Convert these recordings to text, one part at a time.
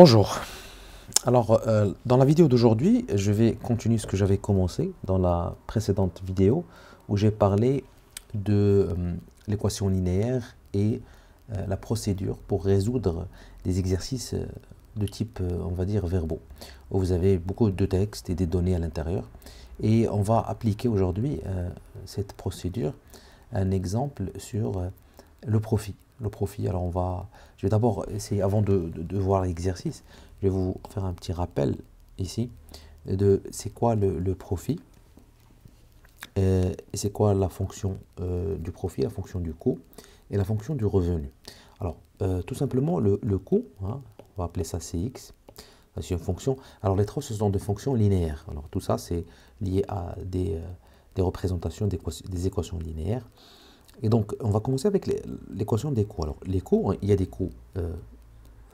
Bonjour. Alors, dans la vidéo d'aujourd'hui, je vais continuer ce que j'avais commencé dans la précédente vidéo où j'ai parlé de l'équation linéaire et la procédure pour résoudre des exercices de type, on va dire, verbaux, où vous avez beaucoup de textes et des données à l'intérieur. Et on va appliquer aujourd'hui cette procédure, un exemple sur le profit. Le profit, alors je vais d'abord essayer, avant de voir l'exercice, je vais vous faire un petit rappel ici de c'est quoi le profit et c'est quoi la fonction du profit, la fonction du coût et la fonction du revenu. Alors, tout simplement, le coût, hein, on va appeler ça CX, c'est une fonction. Alors, les trois, ce sont des fonctions linéaires. Alors, tout ça, c'est lié à des représentations des équations linéaires. Et donc, on va commencer avec l'équation des coûts. Alors, les coûts, il y a des coûts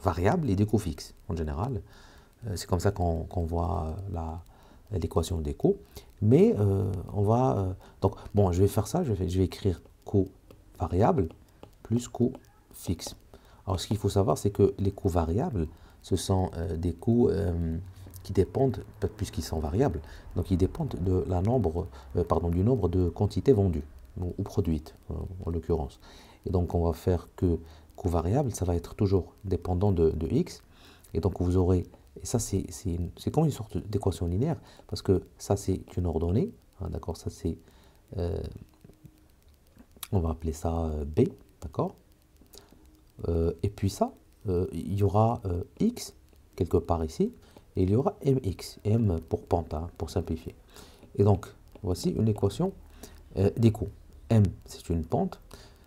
variables et des coûts fixes, en général. C'est comme ça qu'on voit l'équation des coûts. Mais on va... donc, bon, je vais faire ça, je vais écrire coût variable plus coût fixe. Alors, ce qu'il faut savoir, c'est que les coûts variables, ce sont des coûts qui dépendent, puisqu'ils sont variables, donc ils dépendent de du nombre de quantités vendues ou produites, en l'occurrence. Et donc, on va faire que coût variable, ça va être toujours dépendant de x. Et donc, vous aurez, et ça, c'est comme une sorte d'équation linéaire, parce que ça, c'est une ordonnée, hein, d'accord, ça, c'est, on va appeler ça B, d'accord. Et puis ça, il y aura x, quelque part ici, et il y aura mx, m pour pente, hein, pour simplifier. Et donc, voici une équation des coûts. M, c'est une pente,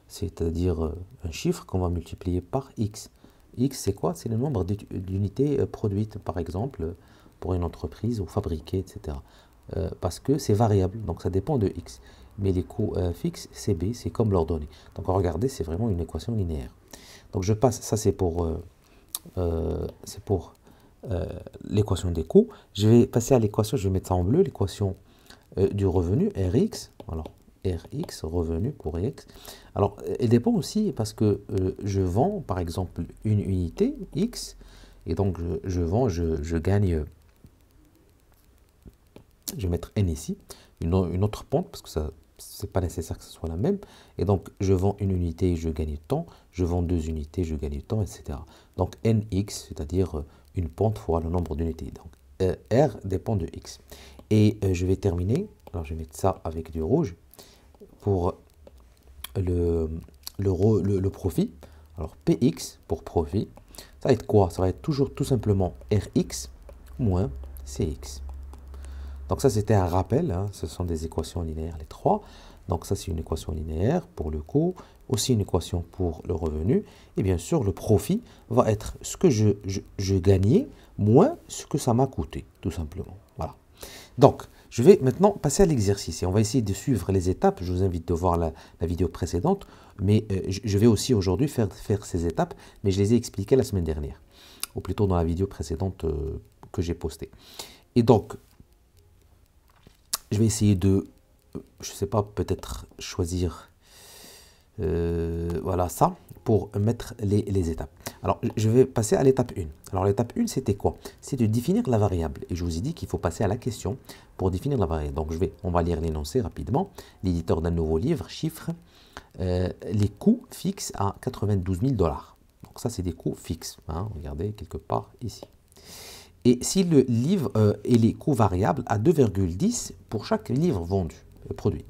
c'est-à-dire un chiffre qu'on va multiplier par x. X, c'est quoi? C'est le nombre d'unités produites, par exemple, pour une entreprise ou fabriquées, etc. Parce que c'est variable, donc ça dépend de x. Mais les coûts fixes, CB, c'est comme l'ordonnée. Donc regardez, c'est vraiment une équation linéaire. Donc je passe, ça c'est pour l'équation des coûts. Je vais passer à l'équation, je vais mettre ça en bleu, l'équation du revenu, Rx. Alors, Rx, revenu pour X. Alors, elle dépend aussi parce que je vends, par exemple, une unité X, et donc je vends, je gagne, je vais mettre N ici, une autre pente, parce que ça, c'est pas nécessaire que ce soit la même, et donc je vends une unité, je gagne temps, je vends deux unités, je gagne temps, etc. Donc Nx, c'est-à-dire une pente fois le nombre d'unités. Donc R dépend de X. Et je vais terminer, alors je vais mettre ça avec du rouge, pour le profit. Alors Px pour profit, ça va être quoi? Ça va être toujours tout simplement Rx moins Cx. Donc ça c'était un rappel, hein, ce sont des équations linéaires les trois. Donc ça c'est une équation linéaire pour le coût, aussi une équation pour le revenu. Et bien sûr le profit va être ce que je gagnais moins ce que ça m'a coûté, tout simplement. Voilà. Donc, je vais maintenant passer à l'exercice et on va essayer de suivre les étapes. Je vous invite de voir la vidéo précédente, mais je vais aussi aujourd'hui faire ces étapes, mais je les ai expliquées la semaine dernière, ou plutôt dans la vidéo précédente que j'ai postée. Et donc, je vais essayer de, je ne sais pas, peut-être choisir voilà ça pour mettre les étapes. Alors, je vais passer à l'étape 1. Alors, l'étape 1, c'était quoi? C'est de définir la variable. Et je vous ai dit qu'il faut passer à la question pour définir la variable. Donc, on va lire l'énoncé rapidement. L'éditeur d'un nouveau livre chiffre les coûts fixes à 92 000 $. Donc, ça, c'est des coûts fixes. Hein, regardez, quelque part ici. Et si le livre et les coûts variables à 2,10 pour chaque livre vendu, produit.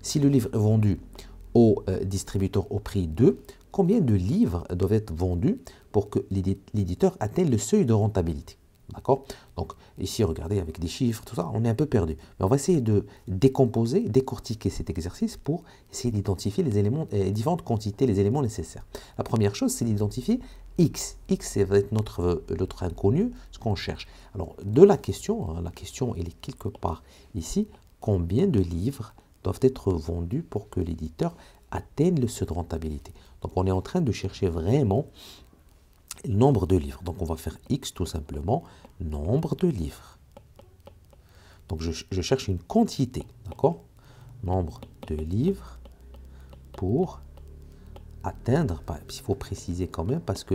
Si le livre est vendu au distributeur au prix 2, combien de livres doivent être vendus pour que l'éditeur atteigne le seuil de rentabilité? D'accord? Donc ici, regardez, avec des chiffres, tout ça, on est un peu perdu. Mais on va essayer de décomposer, décortiquer cet exercice pour essayer d'identifier les éléments, différentes quantités, les éléments nécessaires. La première chose, c'est d'identifier X. X, ça va être notre inconnu, ce qu'on cherche. Alors, de la question, hein, la question, elle est quelque part ici, combien de livres doivent être vendus pour que l'éditeur atteigne le seuil de rentabilité. Donc, on est en train de chercher vraiment le nombre de livres. Donc, on va faire X tout simplement, nombre de livres. Donc, je cherche une quantité, d'accord? Nombre de livres pour atteindre, il faut préciser quand même, parce que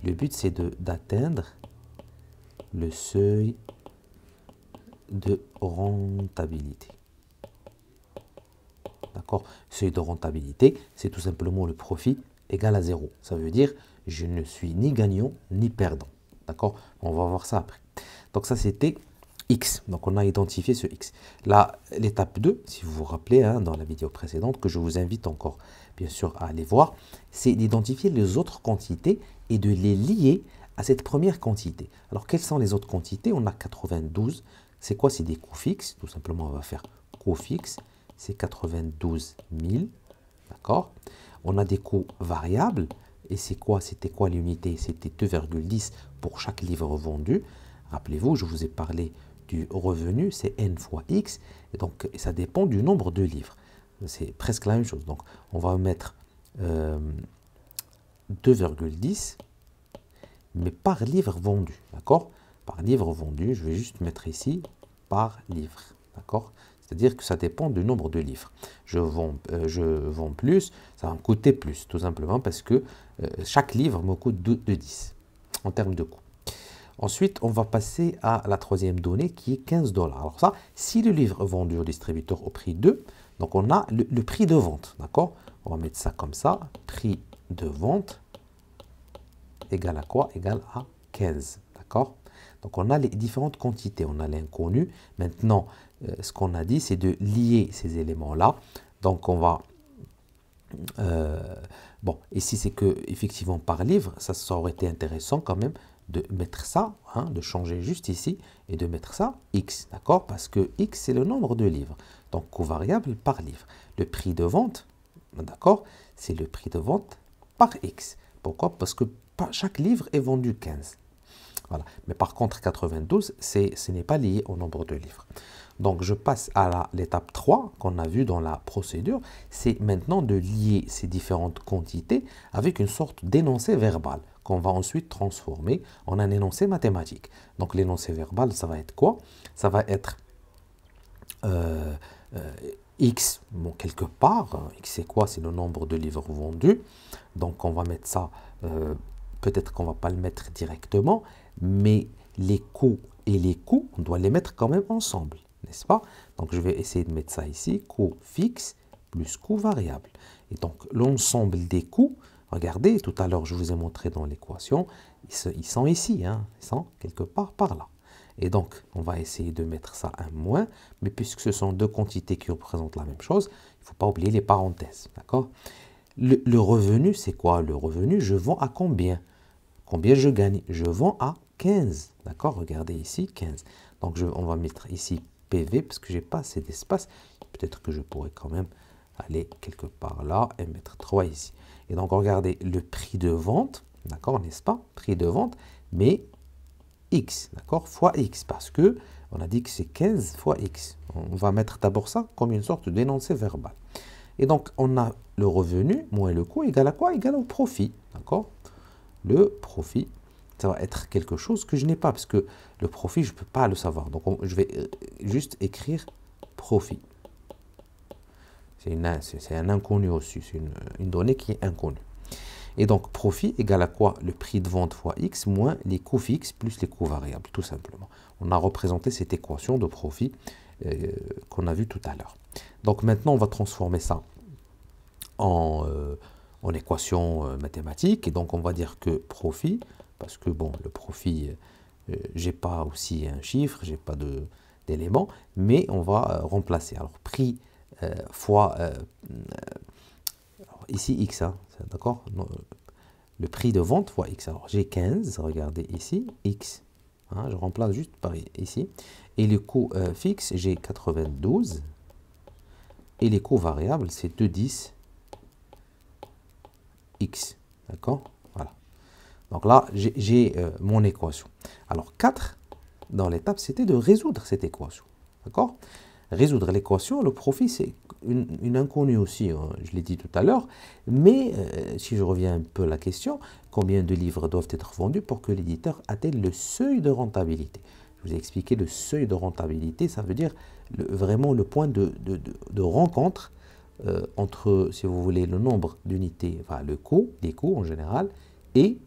le but, c'est d'atteindre le seuil de rentabilité. D'accord? Seuil de rentabilité, c'est tout simplement le profit égal à 0. Ça veut dire je ne suis ni gagnant ni perdant. D'accord? On va voir ça après. Donc ça, c'était X. Donc on a identifié ce X. Là, l'étape 2, si vous vous rappelez, hein, dans la vidéo précédente, que je vous invite encore, bien sûr, à aller voir, c'est d'identifier les autres quantités et de les lier à cette première quantité. Alors, quelles sont les autres quantités? On a 92. C'est quoi? C'est des coûts fixes. Tout simplement, on va faire coûts fixes. C'est 92 000. D'accord? On a des coûts variables. Et c'est quoi? C'était quoi l'unité? C'était 2,10 pour chaque livre vendu. Rappelez-vous, je vous ai parlé du revenu, c'est n fois x. Et donc, ça dépend du nombre de livres. C'est presque la même chose. Donc, on va mettre 2,10, mais par livre vendu. D'accord? Par livre vendu, je vais juste mettre ici par livre. D'accord? C'est-à-dire que ça dépend du nombre de livres. Je vends plus, ça va me coûter plus, tout simplement parce que chaque livre me coûte 10 en termes de coût. Ensuite, on va passer à la troisième donnée qui est 15 $. Alors ça, si le livre est vendu au distributeur au prix 2, donc on a le prix de vente, d'accord? On va mettre ça comme ça, prix de vente égal à quoi? Égal à 15, d'accord? Donc on a les différentes quantités, on a l'inconnu. Maintenant, ce qu'on a dit, c'est de lier ces éléments-là. Donc on va... bon, ici c'est que effectivement par livre, ça aurait été intéressant quand même de mettre ça, hein, de changer juste ici et de mettre ça X, d'accord? Parce que X, c'est le nombre de livres. Donc, coût variable par livre. Le prix de vente, d'accord? C'est le prix de vente par X. Pourquoi? Parce que chaque livre est vendu 15. Voilà. Mais par contre, 92, ce n'est pas lié au nombre de livres. Donc, je passe à l'étape 3 qu'on a vu dans la procédure. C'est maintenant de lier ces différentes quantités avec une sorte d'énoncé verbal qu'on va ensuite transformer en un énoncé mathématique. Donc, l'énoncé verbal, ça va être quoi? Ça va être X, bon, quelque part. X, c'est quoi? C'est le nombre de livres vendus. Donc, on va mettre ça, peut-être qu'on ne va pas le mettre directement, mais les coûts et les coûts, on doit les mettre quand même ensemble, n'est-ce pas? Donc, je vais essayer de mettre ça ici, coût fixe plus coût variable. Et donc, l'ensemble des coûts, regardez, tout à l'heure, je vous ai montré dans l'équation, ils sont ici, hein, ils sont quelque part par là. Et donc, on va essayer de mettre ça un moins, mais puisque ce sont deux quantités qui représentent la même chose, il ne faut pas oublier les parenthèses, d'accord? Le revenu, c'est quoi? Le revenu, je vends à combien? Combien je gagne? Je vends à 15, d'accord? Regardez ici, 15. Donc, on va mettre ici PV, parce que je n'ai pas assez d'espace. Peut-être que je pourrais quand même aller quelque part là et mettre 3 ici. Et donc, regardez le prix de vente, d'accord, n'est-ce pas? Prix de vente, mais X, d'accord, fois X, parce que on a dit que c'est 15 fois X. On va mettre d'abord ça comme une sorte d'énoncé verbal. Et donc, on a le revenu moins le coût égal à quoi? Égal au profit, d'accord? Le profit, ça va être quelque chose que je n'ai pas, parce que le profit, je ne peux pas le savoir. Donc, je vais juste écrire profit. C'est un inconnu aussi, c'est une donnée qui est inconnue. Et donc, profit égale à quoi? Le prix de vente fois X moins les coûts fixes plus les coûts variables, tout simplement. On a représenté cette équation de profit qu'on a vue tout à l'heure. Donc, maintenant, on va transformer ça en équation mathématique. Et donc, on va dire que profit, parce que, bon, le profit, j'ai pas aussi un chiffre, j'ai pas d'éléments, mais on va remplacer. Alors, prix fois... ici, X, hein, d'accord? Le prix de vente fois X. Alors, j'ai 15, regardez ici, X. Hein, je remplace juste par ici. Et le coût fixe, j'ai 92. Et les coûts variables, c'est 2,10 X. D'accord? Voilà. Donc là, j'ai mon équation. Alors, 4, dans l'étape, c'était de résoudre cette équation. D'accord? Résoudre l'équation, le profit, c'est une inconnue aussi, hein, je l'ai dit tout à l'heure. Mais si je reviens un peu à la question, combien de livres doivent être vendus pour que l'éditeur atteigne le seuil de rentabilité? Je vous ai expliqué le seuil de rentabilité, ça veut dire vraiment le point de rencontre entre, si vous voulez, le nombre d'unités, enfin le coût, les coûts en général, et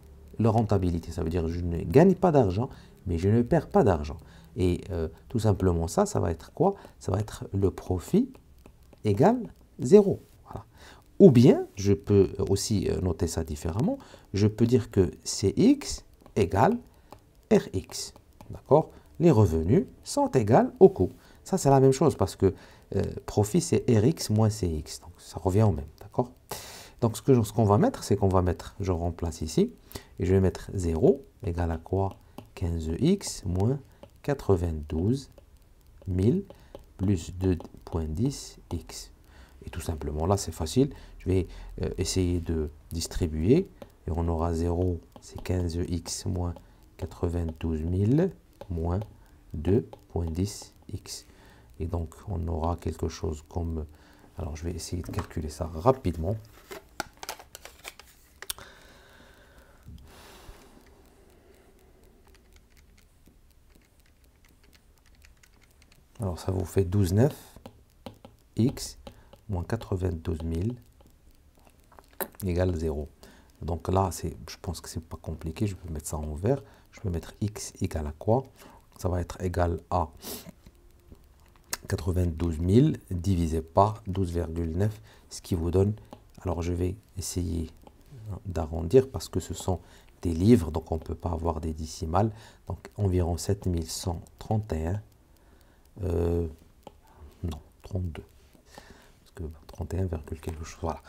la rentabilité. Ça veut dire que je ne gagne pas d'argent, mais je ne perds pas d'argent. Et tout simplement ça va être quoi? Ça va être le profit égale 0. Voilà. Ou bien, je peux aussi noter ça différemment. Je peux dire que CX égale RX. D'accord? Les revenus sont égaux au coût. Ça, c'est la même chose parce que profit, c'est RX moins CX. Donc, ça revient au même. D'accord? Donc, ce qu'on va mettre, c'est qu'on va mettre, je remplace ici, et je vais mettre 0 égale à quoi? 15x moins 92 000 plus 2.10x. Et tout simplement, là, c'est facile. Je vais essayer de distribuer. Et on aura 0, c'est 15x moins 92 000 moins 2.10x. Et donc, on aura quelque chose comme... Alors, je vais essayer de calculer ça rapidement. Alors, ça vous fait 12,9 x moins 92 000 égale 0. Donc là, je pense que c'est pas compliqué. Je peux mettre ça en vert. Je peux mettre x égale à quoi? Ça va être égal à 92 000 divisé par 12,9, ce qui vous donne... Alors, je vais essayer d'arrondir parce que ce sont des livres, donc on ne peut pas avoir des décimales. Donc, environ 7131. Non, 32. Parce que 31, quelque chose, voilà.